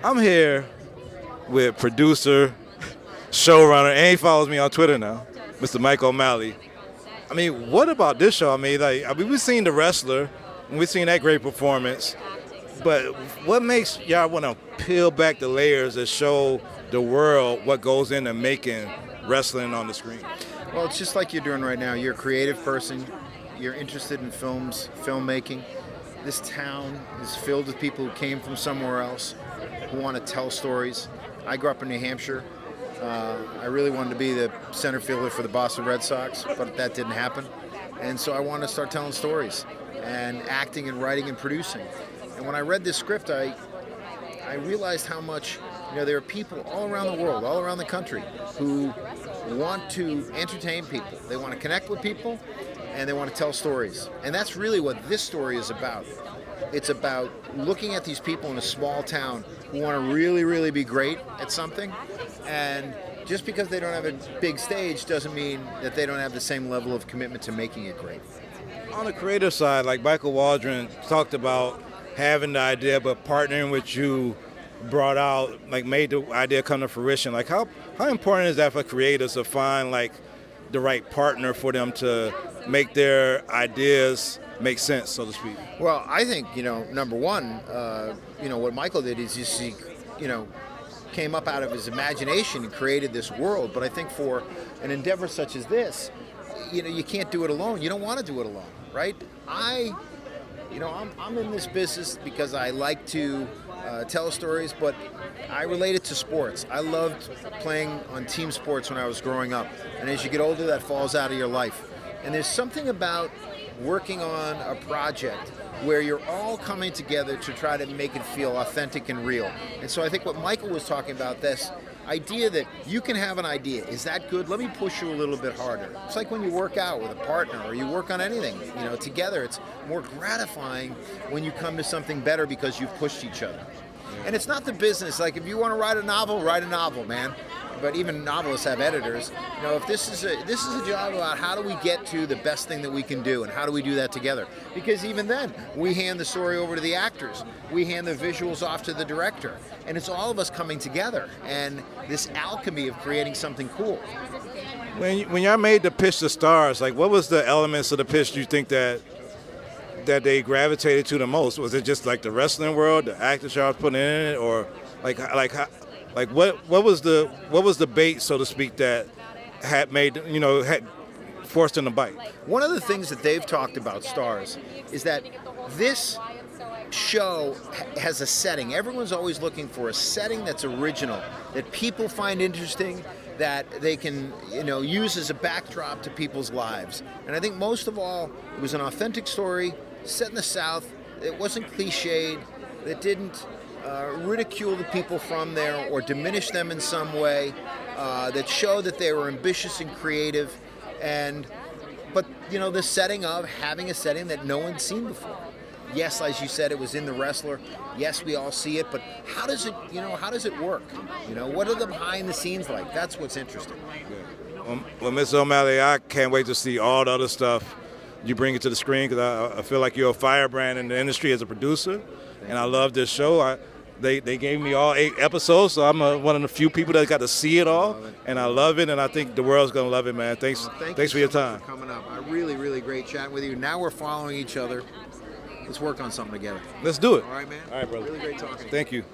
I'm here with producer, showrunner, and he follows me on Twitter now, Mr. Mike O'Malley. I mean, what about this show? We've seen The Wrestler, and we've seen that great performance. But what makes y'all want to peel back the layers and show the world what goes into making wrestling on the screen? Well, it's just like you're doing right now. You're a creative person. You're interested in films, filmmaking. This town is filled with people who came from somewhere else, who want to tell stories. I grew up in New Hampshire. I really wanted to be the center fielder for the Boston Red Sox, but that didn't happen. And so I wanted to start telling stories and acting and writing and producing. And when I read this script, I realized how much, there are people all around the world, all around the country, who want to entertain people. They want to connect with people, and they want to tell stories. And that's really what this story is about. It's about looking at these people in a small town who want to really, really be great at something. And just because they don't have a big stage doesn't mean that they don't have the same level of commitment to making it great. On the creative side, like Michael Waldron talked about having the idea, but partnering with you brought out, like made the idea come to fruition. Like how important is that for creators to find like the right partner for them to make their ideas make sense, so to speak? Well, I think, number one, what Michael did is he came up out of his imagination and created this world. But I think for an endeavor such as this, you can't do it alone. You don't want to do it alone, right? I'm in this business because I like to tell stories, but I relate it to sports. I loved playing on team sports when I was growing up. And as you get older, that falls out of your life. And there's something about working on a project where you're all coming together to try to make it feel authentic and real. And so I think what Michael was talking about, this idea that you can have an idea. Is that good? Let me push you a little bit harder. It's like when you work out with a partner or you work on anything, together. It's more gratifying when you come to something better because you've pushed each other. And it's not the business. Like if you want to write a novel, man. But even novelists have editors. If this is a job about how do we get to the best thing that we can do, and how do we do that together? Because even then, we hand the story over to the actors, we hand the visuals off to the director, and it's all of us coming together. And this alchemy of creating something cool. When y'all made the pitch to Starz, like what was the elements of the pitch you think that they gravitated to the most? Was it just like the wrestling world, the actors y'all was putting in it, or what was the bait, so to speak, that had forced them to bite? One of the things that they've talked about, Starz, is that this show has a setting. Everyone's always looking for a setting that's original, that people find interesting, that they can use as a backdrop to people's lives. And I think most of all, it was an authentic story set in the South. It wasn't cliched. It didn't ridicule the people from there or diminish them in some way, that showed that they were ambitious and creative, but the setting of having a setting that no one's seen before. Yes, as you said, it was in The Wrestler. Yes, we all see it, but how does it work? What are the behind the scenes like? That's what's interesting. Well, Ms. O'Malley, I can't wait to see all the other stuff you bring it to the screen, because I feel like you're a firebrand in the industry as a producer, and I love this show. They gave me all 8 episodes, so I'm one of the few people that got to see it all, and I love it, and I think the world's going to love it, man. Thanks for your time. For coming up. Really, really great chatting with you. Now we're following each other. Let's work on something together. Let's do it. All right, man. All right, brother. Really great talking. Thank you.